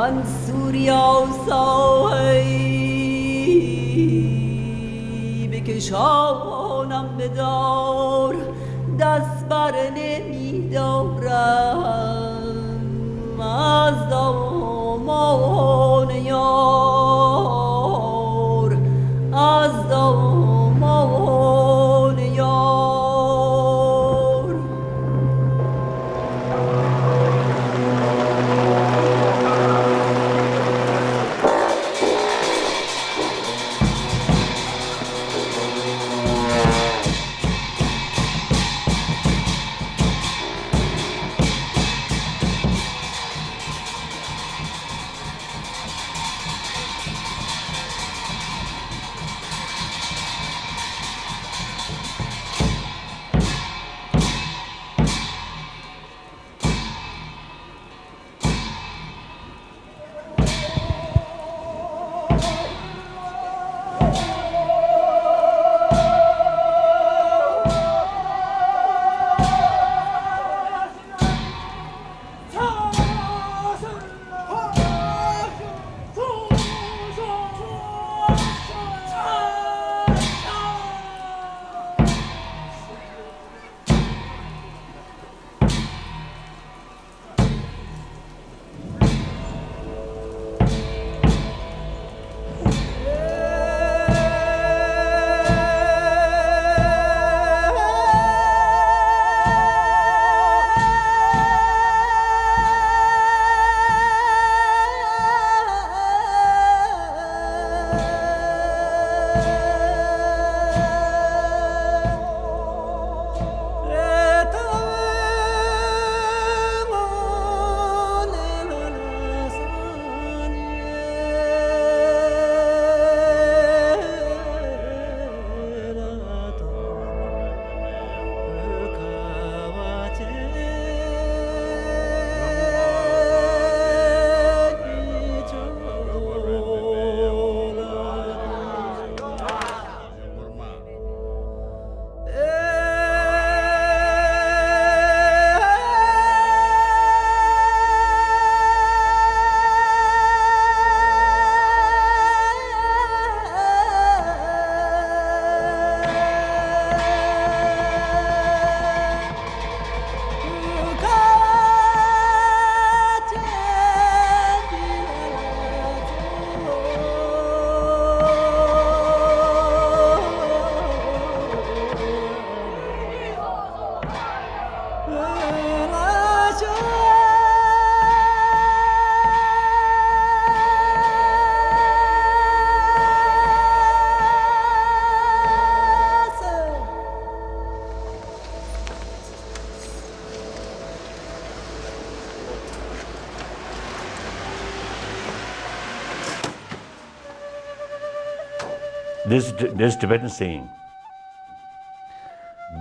منصور یا صاحی بکشانم بدار دست بر نمی دارم از دامان یار از دامان یار. There's Tibetan saying,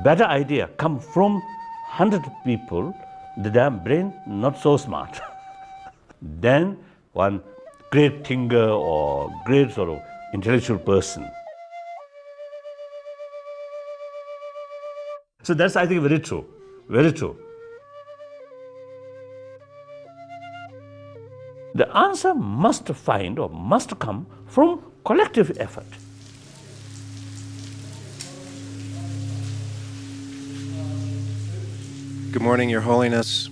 better idea come from 100 people, the damn brain not so smart, than one great thinker or great sort of intellectual person. So that's, I think, very true, very true. The answer must find or must come from collective effort. Good morning, Your Holiness.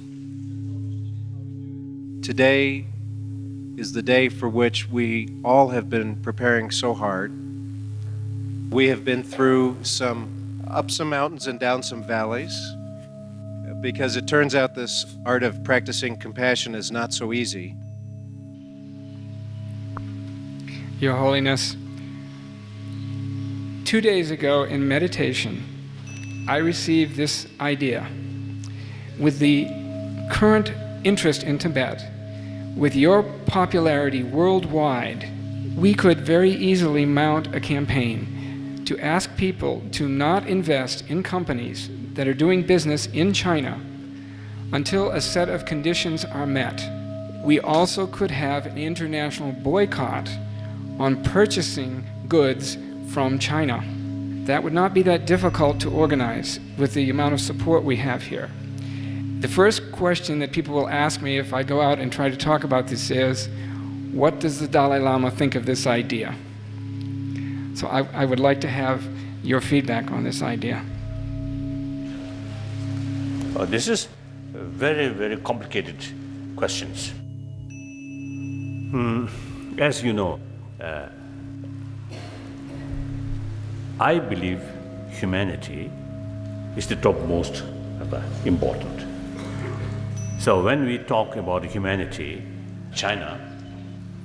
Today is the day for which we all have been preparing so hard. We have been through up some mountains and down some valleys, because it turns out this art of practicing compassion is not so easy. Your Holiness, 2 days ago in meditation, I received this idea. With the current interest in Tibet, with your popularity worldwide, we could very easily mount a campaign to ask people to not invest in companies that are doing business in China until a set of conditions are met. We also could have an international boycott on purchasing goods from China. That would not be that difficult to organize with the amount of support we have here. the first question that people will ask me if I go out and try to talk about this is, what does the Dalai Lama think of this idea? So I would like to have your feedback on this idea. This is very, very complicated questions. As you know, I believe humanity is the topmost important. So when we talk about humanity, China,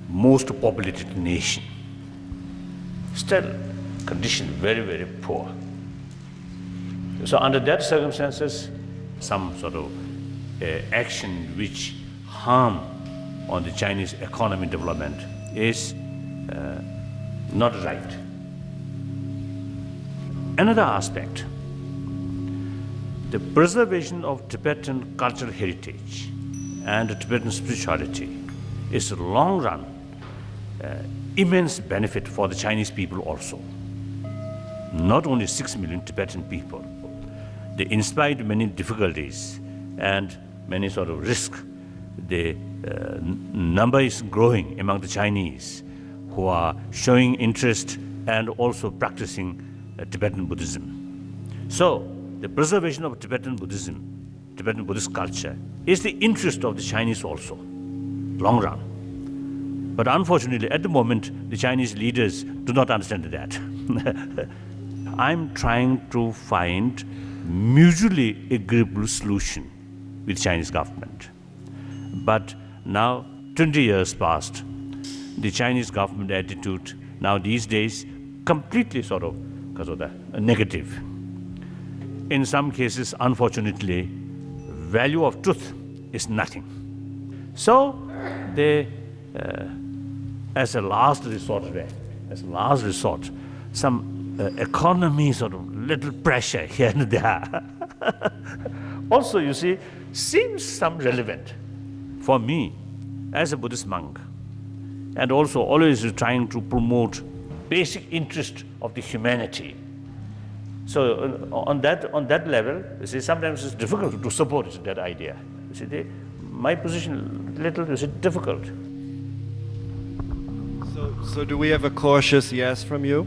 most populated nation, still condition very, very poor. So under that circumstances, some sort of action which harm on the Chinese economic development is not right. Another aspect, the preservation of Tibetan cultural heritage and Tibetan spirituality is a long run immense benefit for the Chinese people also. Not only 6 million Tibetan people, they inspired many difficulties and many sort of risks. The number is growing among the Chinese who are showing interest and also practicing Tibetan Buddhism. So the preservation of Tibetan Buddhism, Tibetan Buddhist culture is the interest of the Chinese also, long run. But unfortunately, at the moment, the Chinese leaders do not understand that. I'm trying to find mutually agreeable solution with Chinese government. But now, 20 years passed, the Chinese government attitude now these days completely sort of negative. In some cases, unfortunately, value of truth is nothing. So they, as a last resort, some economy sort of little pressure here and there. Also, you see, seems some relevant for me as a Buddhist monk, and also always trying to promote basic interest of the humanity. So on that level, you see, sometimes it's difficult to support that idea. You see, my position little is difficult. So do we have a cautious yes from you?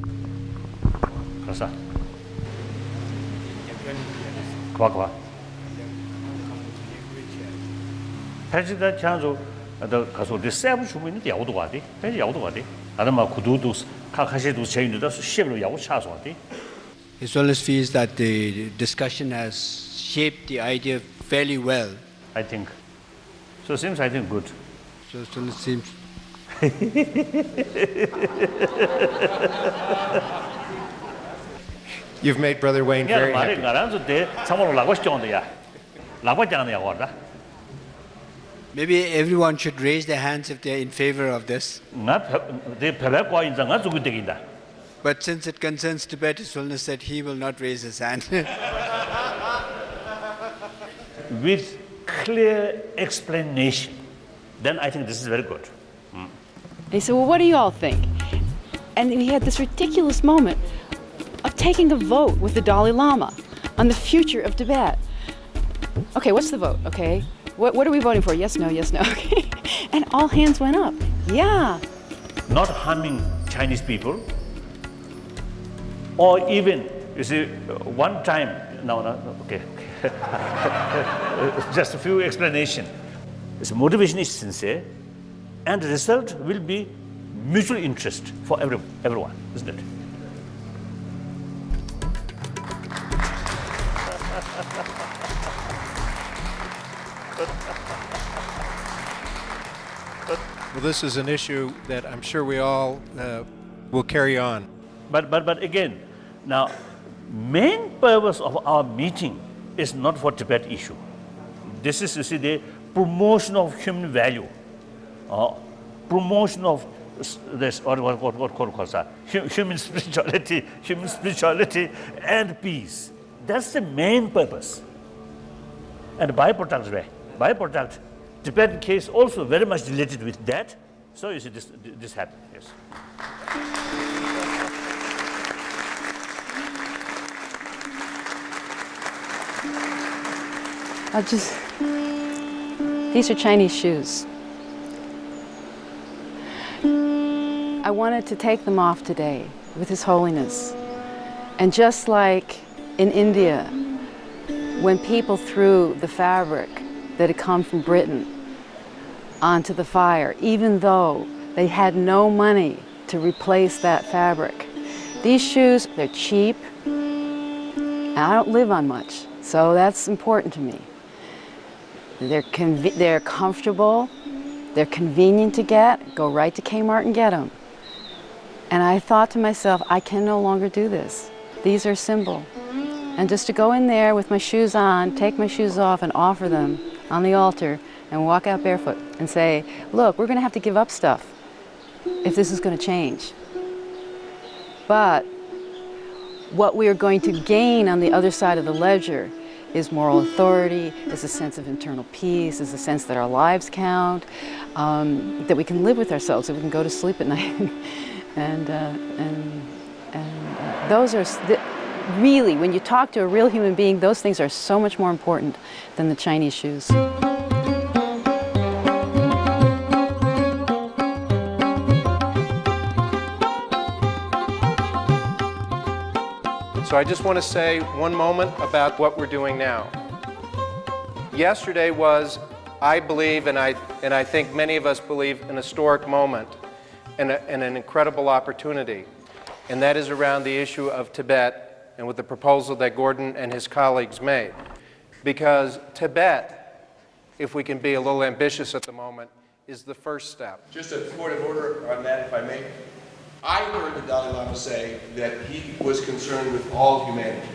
His Holiness feels that the discussion has shaped the idea fairly well. I think. So it seems, I think, good. So His Holiness seems... You've made Brother Wayne very happy. Maybe everyone should raise their hands if they're in favor of this. But since it concerns Tibet, His Holiness said he will not raise his hand. With clear explanation, then I think this is very good. He said, well, what do you all think? And we had this ridiculous moment of taking a vote with the Dalai Lama on the future of Tibet. Okay, what's the vote? Okay, what are we voting for? Yes, no, yes, no. Okay, and all hands went up. Yeah. Not harming Chinese people, or even, you see, one time, okay. Just a few explanations. This motivation is sincere, and the result will be mutual interest for everyone, isn't it? Well, this is an issue that I'm sure we all will carry on. But again, now, main purpose of our meeting is not for Tibet issue. This is, you see, the promotion of human value, promotion of this, human spirituality and peace. That's the main purpose. And byproduct, Tibetan case also very much related with that. So you see, this happened, yes. I'll just These are Chinese shoes. I wanted to take them off today with His Holiness. And just like in India, when people threw the fabric that had come from Britain onto the fire, even though they had no money to replace that fabric. These shoes, they're cheap, and I don't live on much, so that's important to me. They're comfortable, they're convenient to get, go right to Kmart and get them. And I thought to myself, I can no longer do this. These are a symbol. And just to go in there with my shoes on, take my shoes off and offer them on the altar and walk out barefoot and say, look, we're going to have to give up stuff if this is going to change. But what we are going to gain on the other side of the ledger is moral authority, is a sense of internal peace, is a sense that our lives count, that we can live with ourselves, that we can go to sleep at night. and those are really, when you talk to a real human being, those things are so much more important than the Chinese shoes. So I just want to say one moment about what we're doing now. Yesterday was, I believe, and I think many of us believe, an historic moment and an incredible opportunity. And that is around the issue of Tibet and with the proposal that Gordon and his colleagues made. Because Tibet, if we can be a little ambitious at the moment, is the first step. Just a point of order on that, if I may. I heard the Dalai Lama say that he was concerned with all humanity.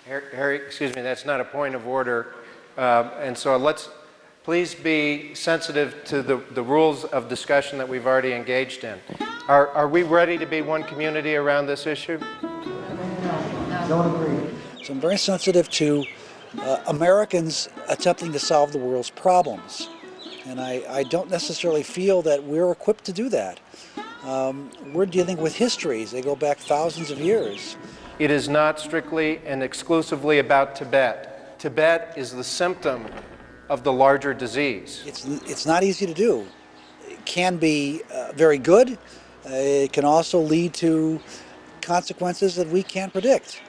Harry, excuse me, that's not a point of order. And so let's please be sensitive to the rules of discussion that we've already engaged in. Are we ready to be one community around this issue? Don't agree. So I'm very sensitive to Americans attempting to solve the world's problems. And I don't necessarily feel that we're equipped to do that. We're dealing with histories. They go back thousands of years. It is not strictly and exclusively about Tibet. Tibet is the symptom of the larger disease. It's not easy to do. It can be very good. It can also lead to consequences that we can't predict.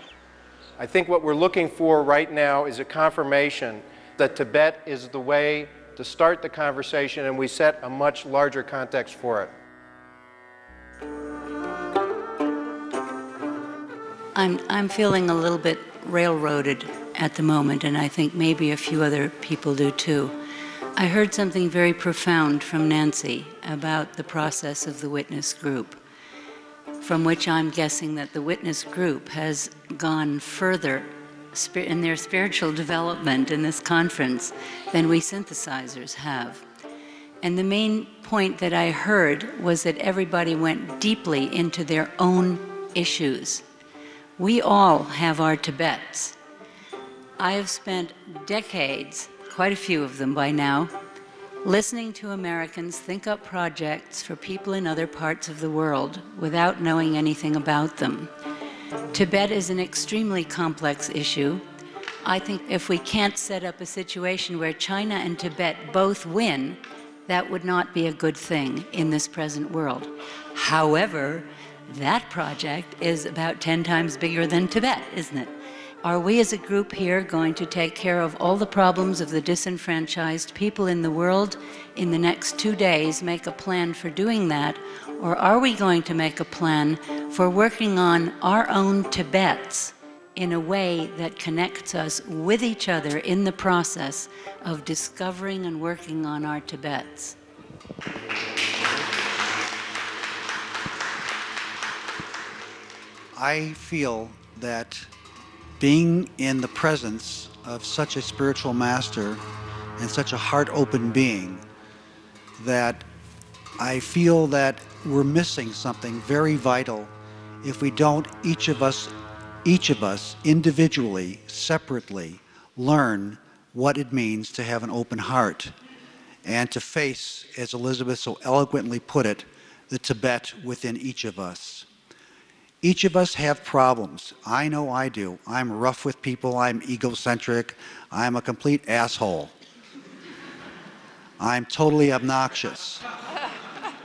I think what we're looking for right now is a confirmation that Tibet is the way to start the conversation, and we set a much larger context for it. I'm feeling a little bit railroaded at the moment, and I think maybe a few other people do too. I heard something very profound from Nancy about the process of the witness group, from which I'm guessing that the witness group has gone further in their spiritual development in this conference than we synthesizers have. And the main point that I heard was that everybody went deeply into their own issues. We all have our Tibets. I have spent decades, quite a few of them by now, listening to Americans think up projects for people in other parts of the world without knowing anything about them. Tibet is an extremely complex issue. I think if we can't set up a situation where China and Tibet both win, that would not be a good thing in this present world. However, that project is about 10 times bigger than Tibet, isn't it? Are we as a group here going to take care of all the problems of the disenfranchised people in the world in the next 2 days, make a plan for doing that? Or are we going to make a plan for working on our own Tibets in a way that connects us with each other in the process of discovering and working on our Tibets? I feel that being in the presence of such a spiritual master and such a heart-open being, that I feel that we're missing something very vital if we don't, each of us individually, separately, learn what it means to have an open heart and to face, as Elizabeth so eloquently put it, the Tibet within each of us. Each of us have problems. I know I do. I'm rough with people. I'm egocentric. I'm a complete asshole. I'm totally obnoxious.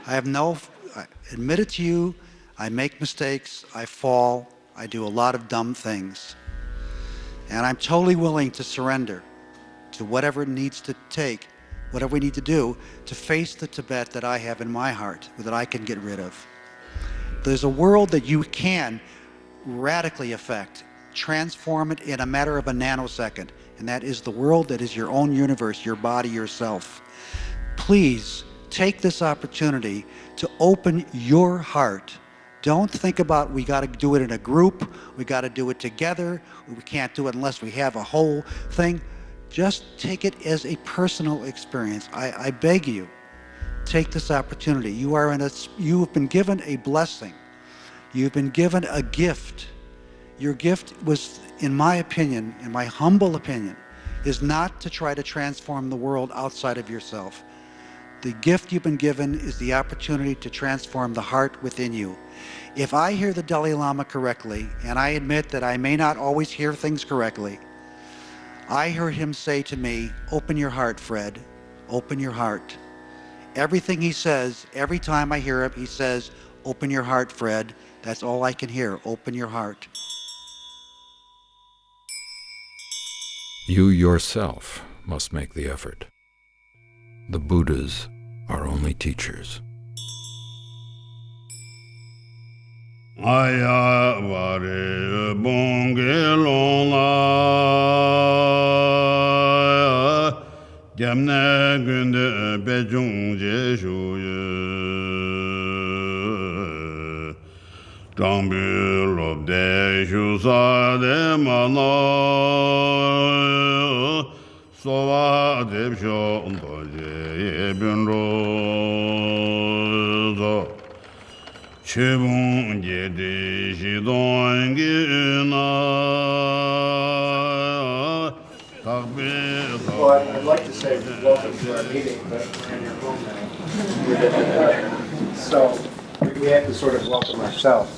I admit it to you, I make mistakes, I fall, I do a lot of dumb things. And I'm totally willing to surrender to whatever it needs to take, whatever we need to do to face the Tibet that I have in my heart, that I can get rid of. There's a world that you can radically affect, transform it in a matter of a nanosecond, and that is the world that is your own universe, your body, yourself. Please take this opportunity to open your heart. Don't think about we got to do it in a group, we got to do it together, we can't do it unless we have a whole thing. Just take it as a personal experience. I beg you, take this opportunity. You have been given a blessing. You've been given a gift. Your gift was, in my opinion, in my humble opinion, is not to try to transform the world outside of yourself. The gift you've been given is the opportunity to transform the heart within you. If I hear the Dalai Lama correctly, and I admit that I may not always hear things correctly, I heard him say to me, open your heart, Fred, open your heart. Everything he says, every time I hear him, he says, open your heart, Fred. That's all I can hear, open your heart. You yourself must make the effort. The Buddhas are only teachers. Aya vare bonge longa gemne günde bejung je shuye Jambu lobde shusa de mana Sova debsho undoje bunrozo Chebun jede shidon gina Well, I'd like to say welcome to our meeting, but we're in your home now. So we have to sort of welcome ourselves.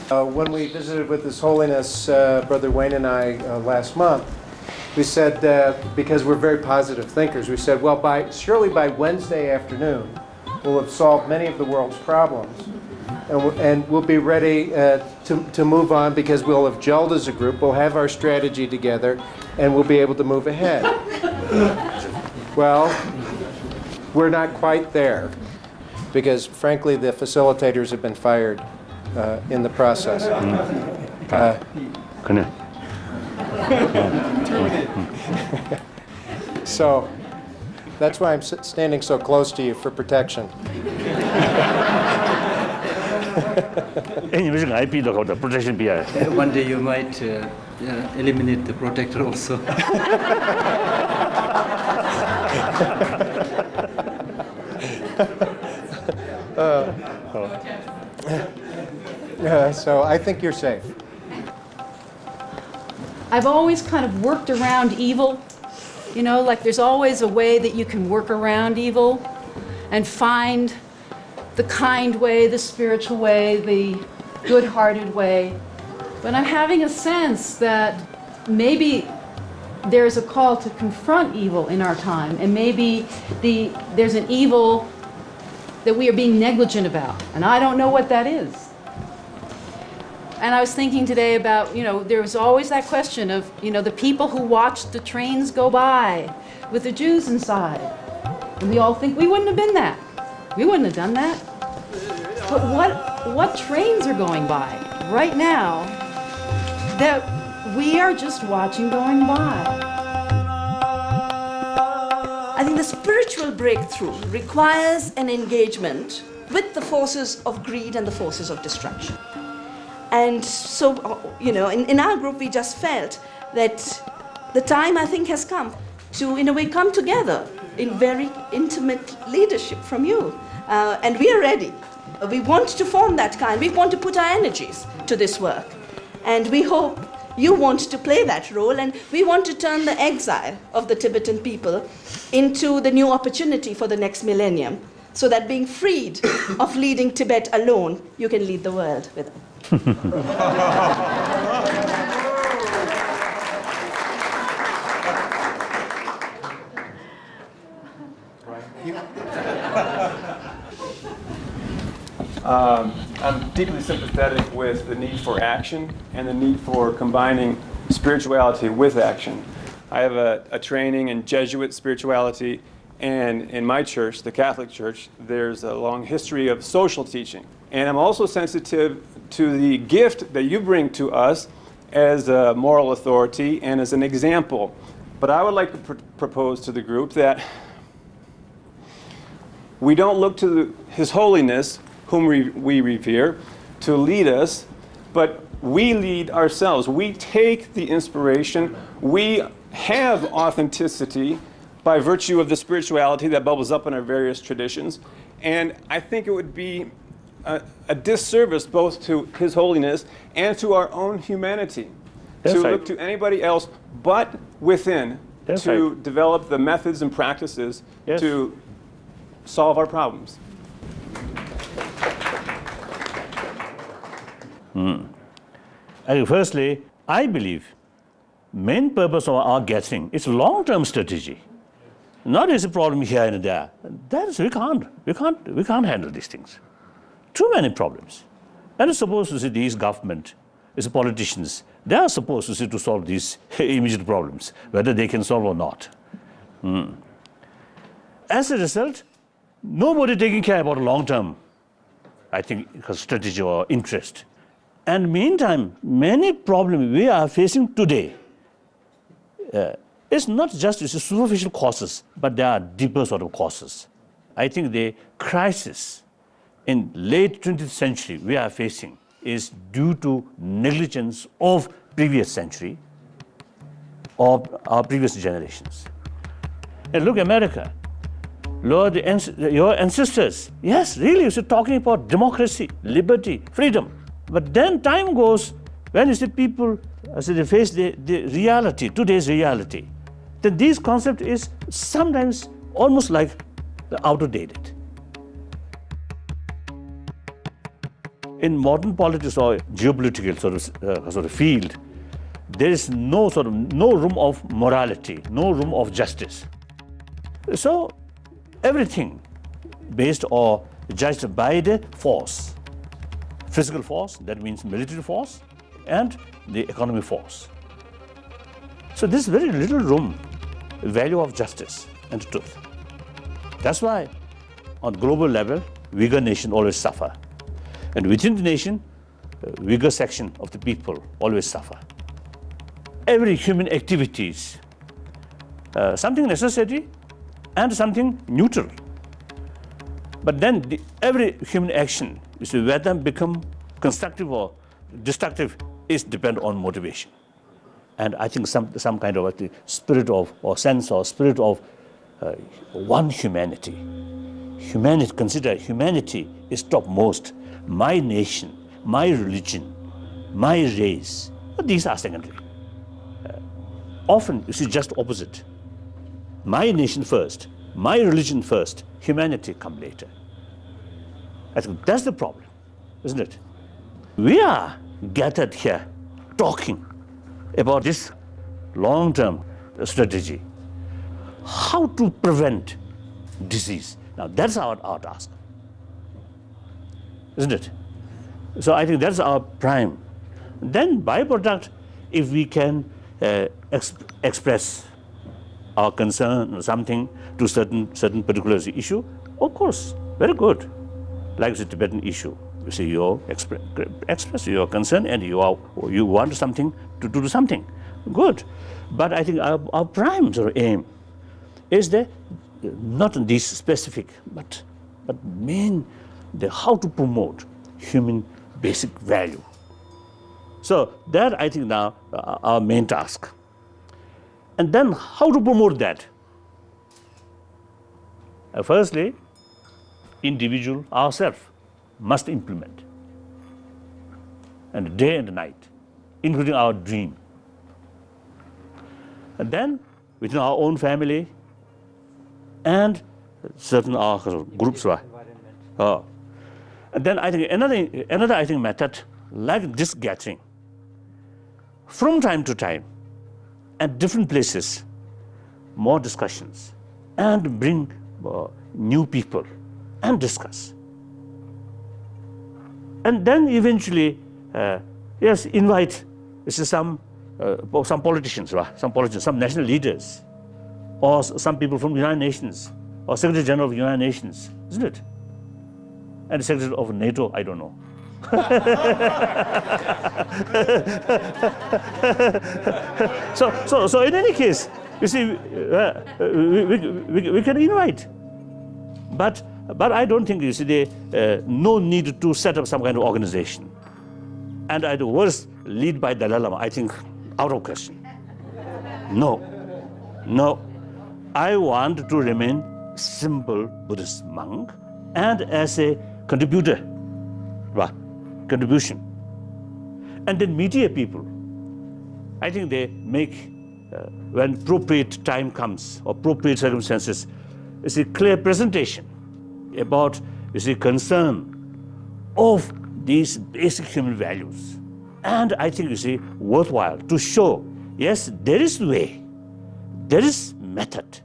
When we visited with His Holiness Brother Wayne and I last month, we said, because we're very positive thinkers, we said, well, surely by Wednesday afternoon, we'll have solved many of the world's problems, and we'll be ready to move on because we'll have gelled as a group, we'll have our strategy together, and we'll be able to move ahead. Well, we're not quite there, because frankly, the facilitators have been fired in the process. So that's why I'm standing so close to you, for protection. One day you might eliminate the protector also. So I think you're safe. I've always kind of worked around evil. You know, like there's always a way that you can work around evil and find the kind way, the spiritual way, the good-hearted way. But I'm having a sense that maybe there's a call to confront evil in our time, and maybe there's an evil that we are being negligent about, and I don't know what that is. And I was thinking today about, you know, there was always that question of, you know, the people who watched the trains go by with the Jews inside. And we all think we wouldn't have been that. We wouldn't have done that. But what trains are going by right now that we are just watching going by? I think the spiritual breakthrough requires an engagement with the forces of greed and the forces of destruction. And so, you know, in our group, we just felt that the time, I think, has come to, in a way, come together in very intimate leadership from you. And we are ready. We want to form that kind. We want to put our energies to this work. And we hope you want to play that role. And we want to turn the exile of the Tibetan people into the new opportunity for the next millennium, so that being freed of leading Tibet alone, you can lead the world with it. I'm deeply sympathetic with the need for action and the need for combining spirituality with action. I have a training in Jesuit spirituality, and in my church, the Catholic Church, there's a long history of social teaching. And I'm also sensitive to the gift that you bring to us as a moral authority and as an example. But I would like to propose to the group that we don't look to His Holiness, whom we revere, to lead us, but we lead ourselves. We take the inspiration. We have authenticity by virtue of the spirituality that bubbles up in our various traditions. And I think it would be a disservice both to His Holiness and to our own humanity to look to anybody else but within to develop the methods and practices to solve our problems. Firstly, I believe main purpose of our gathering is long-term strategy. Not as a problem here and there. That is, we can't handle these things. Too many problems. And it's supposed to see these government, as politicians, they are supposed to see to solve these immediate problems, whether they can solve or not. As a result, nobody taking care about long-term, I think, strategy or interest. And meantime, many problems we are facing today, it's not just superficial causes, but there are deeper sort of causes. I think the crisis in late 20th century we are facing is due to negligence of previous century, of our previous generations. And look, America, Lord, your ancestors, yes, really, you're talking about democracy, liberty, freedom. But then time goes, when you see people, they face the reality, today's reality, then this concept is sometimes almost like outdated. In modern politics or geopolitical sort of field, there is no room of morality, no room of justice. So everything based or judged by the force, physical force, that means military force, and the economic force. So there's very little room, value of justice and truth. That's why on global level, weaker nations always suffer. And within the nation, weaker section of the people always suffer. Every human activities, something necessary and something neutral. But then every human action, whether become constructive or destructive, is depend on motivation. And I think some kind of a spirit of, or sense or spirit of one humanity. Consider humanity is topmost. My nation, my religion, my race, these are secondary. Often you see just opposite. My nation first, my religion first, humanity come later. I think that's the problem, isn't it? We are gathered here talking about this long-term strategy. How to prevent disease. Now that's our task, isn't it? So I think that's our prime. Then byproduct, if we can express our concern or something to certain particular issue, of course, very good. Like the Tibetan issue, you see, you express your concern and you want something to do something, good. But I think our prime sort of aim is that not in this specific, but main how to promote human basic value. So that I think now our main task. And then how to promote that? Firstly, individual ourselves must implement, and day and night, including our dream. And then within our own family and certain groups. And then I think another I think method like this gathering, from time to time, at different places, more discussions, and bring new people and discuss. And then eventually, yes, invite some politicians, some national leaders, or some people from the United Nations, or Secretary General of the United Nations, isn't it? And the Secretary of NATO, I don't know. So in any case, you see, we can invite, but I don't think, you see, no need to set up some kind of organization. And at the worst, lead by Dalai Lama, I think out of question. No. I want to remain simple Buddhist monk and as a contribution. And then media people, I think they make, when appropriate time comes or appropriate circumstances, it's a clear presentation about, you see, concern of these basic human values. And I think, you see, worthwhile to show, yes, there is way, there is method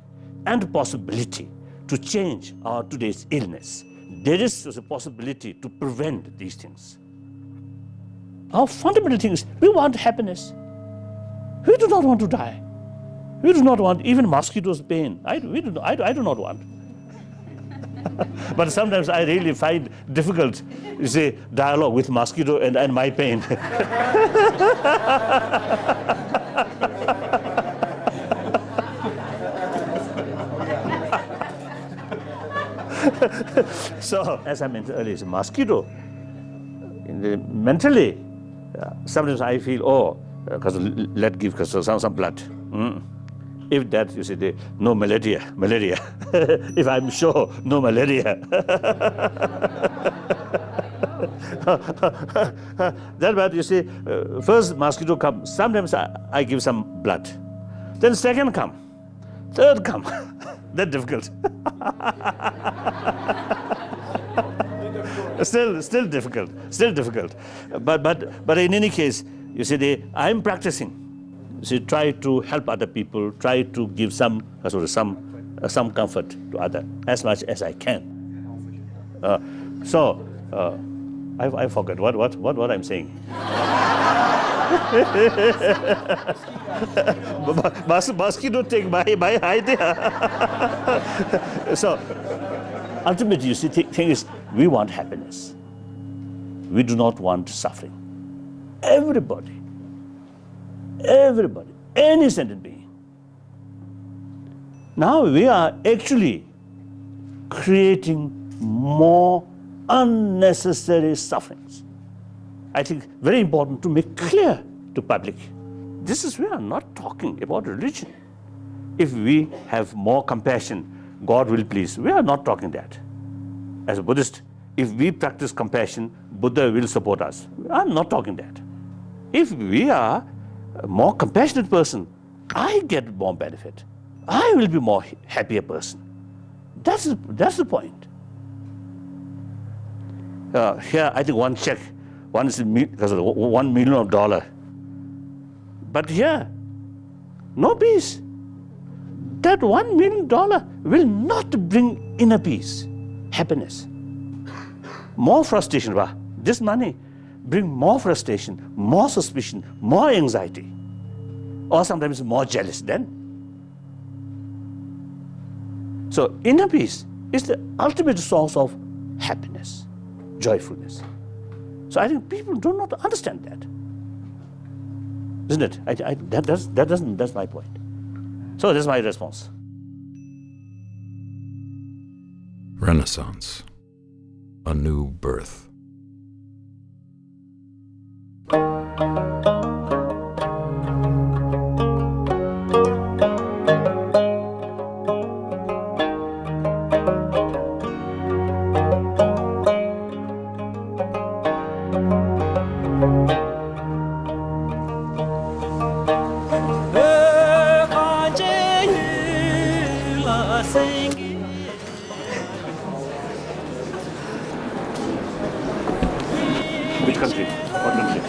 and possibility to change our today's illness. There is a possibility to prevent these things. Our fundamental thing is we want happiness. We do not want to die. We do not want even mosquitoes' pain. I do not want. But sometimes I really find difficult, you see, dialogue with mosquito and my pain. So, as I mentioned earlier, it's a mosquito. Mentally, sometimes I feel, because let's give some blood. If that, you see, no malaria. If I'm sure, no malaria. That bad, you see, first mosquito come, sometimes I give some blood. Then second come, third come. That's difficult. Still difficult. But in any case, you see, I'm practicing. You see, try to help other people, try to give some comfort to others as much as I can. I forgot what I'm saying. Mosquito take my idea. So ultimately, you see, thing is, we want happiness. We do not want suffering. Everybody, any sentient being. Now we are actually creating more unnecessary sufferings. I think very important to make clear to public. We are not talking about religion. If we have more compassion, God will please. We are not talking that. As a Buddhist, if we practice compassion, Buddha will support us. I'm not talking that. If we are a more compassionate person, I get more benefit. I will be more happier person. That's the point. Here, I think one check, one is because of $1 million. But here, no peace. That $1 million will not bring inner peace, happiness. More frustration. This money bring more frustration, more suspicion, more anxiety, or sometimes more jealous then. So inner peace is the ultimate source of happiness, joyfulness. So I think people do not understand that, isn't it? That's my point. So that's my response. Renaissance, a new birth. Which country? What country?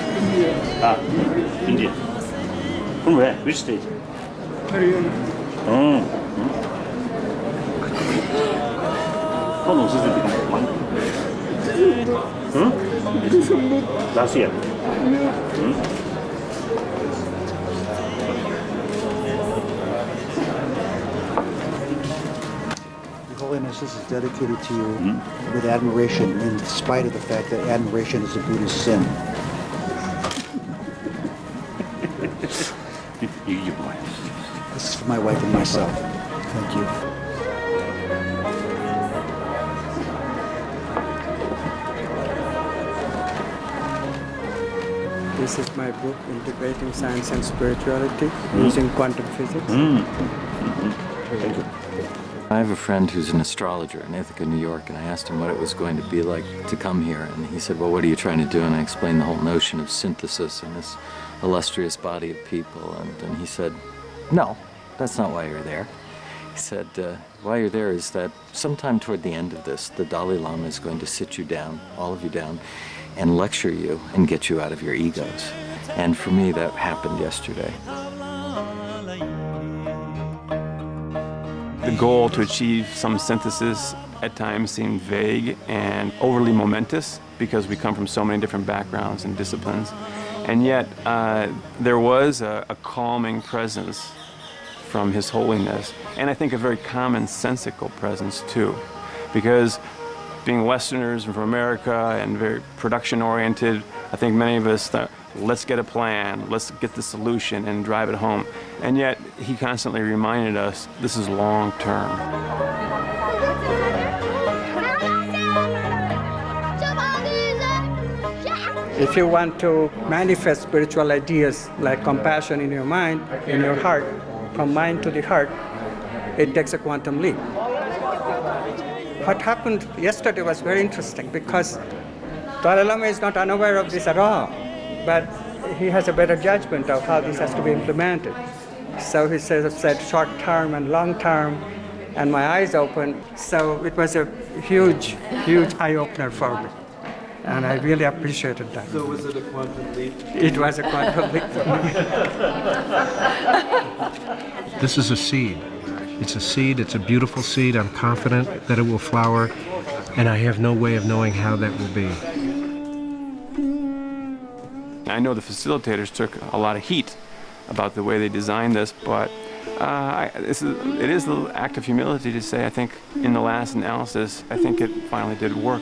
India. From where? Which state? How long is it? Last year. Your Holiness, this is dedicated to you with admiration, in spite of the fact that admiration is a Buddhist sin. You boy. This is for my wife and myself. Thank you. This is my book, Integrating Science and Spirituality, using quantum physics. Thank you. I have a friend who's an astrologer in Ithaca, New York, and I asked him what it was going to be like to come here. And he said, well, what are you trying to do? And I explained the whole notion of synthesis and this illustrious body of people. And he said, no, that's not why you're there. He said, why you're there is that sometime toward the end of this, the Dalai Lama is going to sit you down, all of you down, and lecture you and get you out of your egos. And for me, that happened yesterday. The goal to achieve some synthesis at times seemed vague and overly momentous because we come from so many different backgrounds and disciplines. And yet, there was a calming presence from His Holiness, and I think a very commonsensical presence too, because being Westerners and from America and very production-oriented, I think many of us thought, let's get a plan, let's get the solution and drive it home. And yet, he constantly reminded us, this is long-term. If you want to manifest spiritual ideas like compassion in your mind, in your heart, from mind to the heart, it takes a quantum leap. What happened yesterday was very interesting because Dalai Lama is not unaware of this at all, but he has a better judgment of how this has to be implemented. So he said short term and long term, and my eyes opened. So it was a huge, huge eye-opener for me. And I really appreciated that. So was it a quantum leap? It was a quantum leap for me. This is a seed. It's a seed, it's a beautiful seed. I'm confident that it will flower, and I have no way of knowing how that will be. I know the facilitators took a lot of heat about the way they designed this, but it is the act of humility to say, I think in the last analysis, I think it finally did work.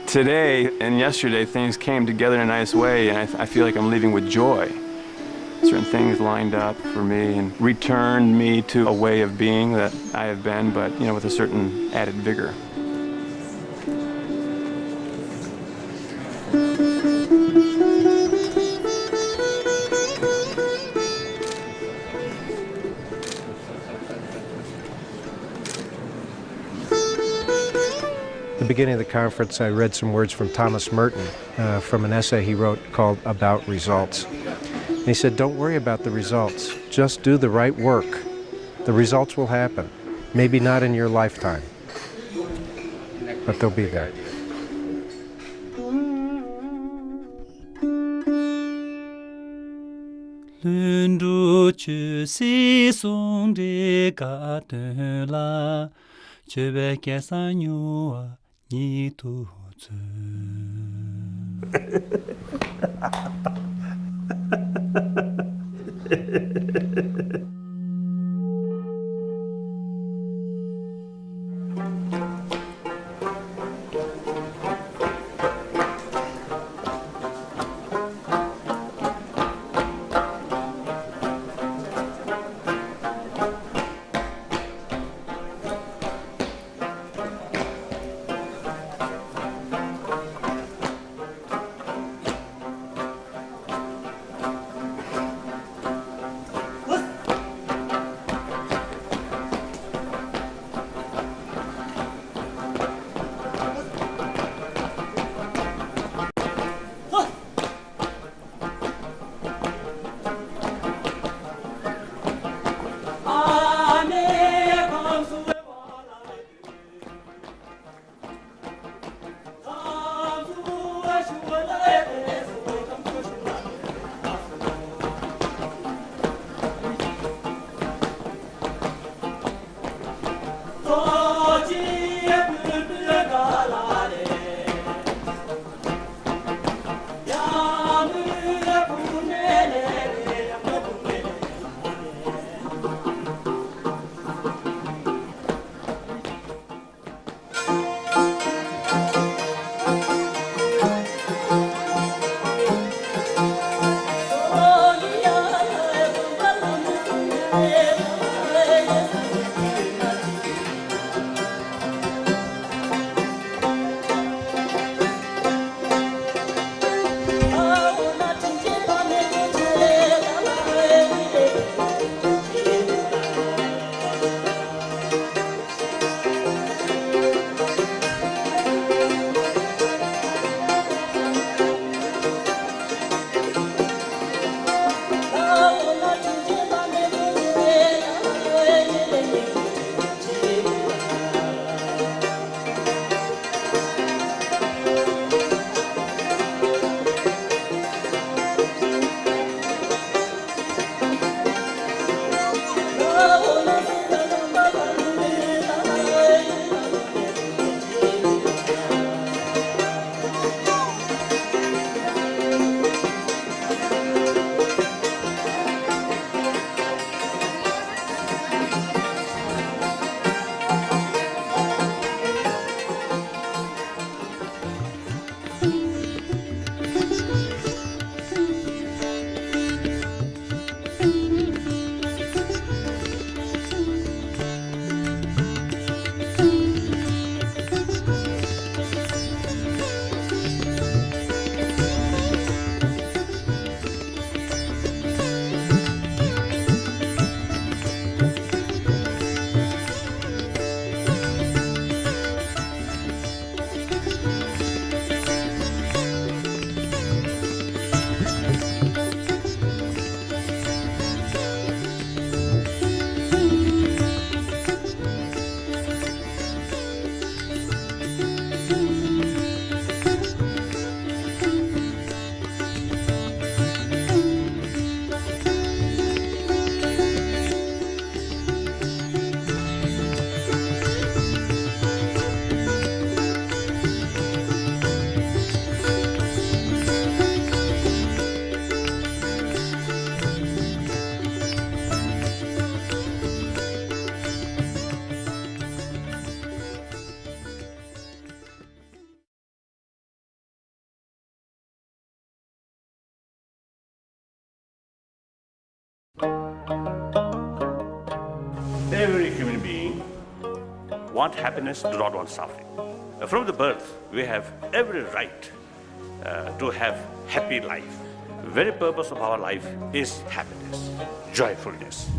Today and yesterday, things came together in a nice way, and I feel like I'm leaving with joy. Certain things lined up for me and returned me to a way of being that I have been, but with a certain added vigor. At the beginning of the conference, I read some words from Thomas Merton from an essay he wrote called About Results. And he said, don't worry about the results. Just do the right work. The results will happen. Maybe not in your lifetime, but they'll be there. every human being want happiness, do not want suffering. From the birth, we have every right to have happy life. The very purpose of our life is happiness, joyfulness.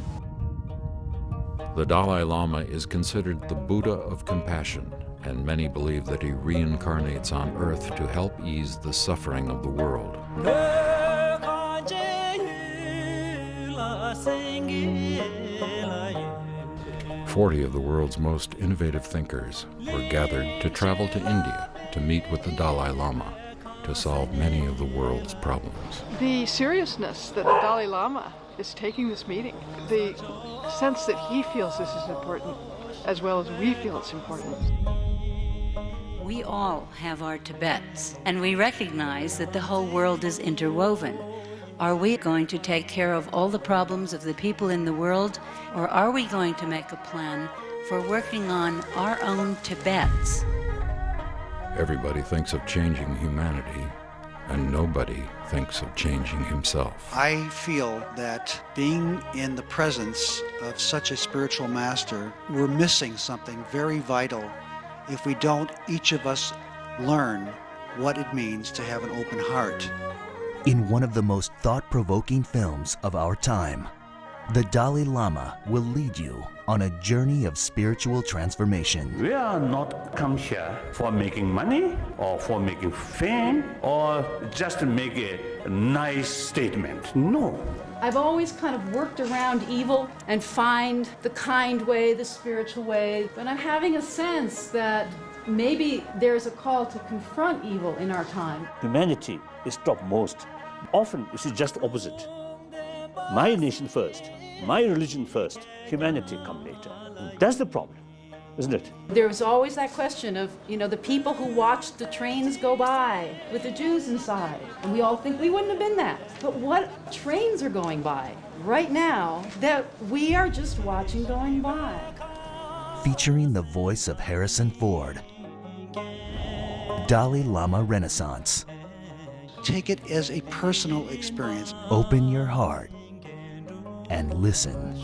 The Dalai Lama is considered the Buddha of compassion, and many believe that he reincarnates on earth to help ease the suffering of the world. 40 of the world's most innovative thinkers were gathered to travel to India to meet with the Dalai Lama to solve many of the world's problems. The seriousness that the Dalai Lama is taking this meeting, the sense that he feels this is important, as well as we feel it's important. We all have our Tibets, and we recognize that the whole world is interwoven. Are we going to take care of all the problems of the people in the world, or are we going to make a plan for working on our own Tibets? Everybody thinks of changing humanity, and nobody thinks of changing himself. I feel that being in the presence of such a spiritual master, we're missing something very vital if we don't, each of us, learn what it means to have an open heart. In one of the most thought-provoking films of our time, the Dalai Lama will lead you on a journey of spiritual transformation. We are not come here for making money or for making fame or just to make a nice statement. No. I've always kind of worked around evil and find the kind way, the spiritual way, but I'm having a sense that maybe there's a call to confront evil in our time. Humanity is topmost. Often it's just opposite. My nation first, my religion first, humanity come later. That's the problem, isn't it? There was always that question of, the people who watched the trains go by with the Jews inside. And we all think we wouldn't have been that. But what trains are going by right now that we are just watching going by? Featuring the voice of Harrison Ford, Dalai Lama Renaissance. Take it as a personal experience. Open your heart and listen.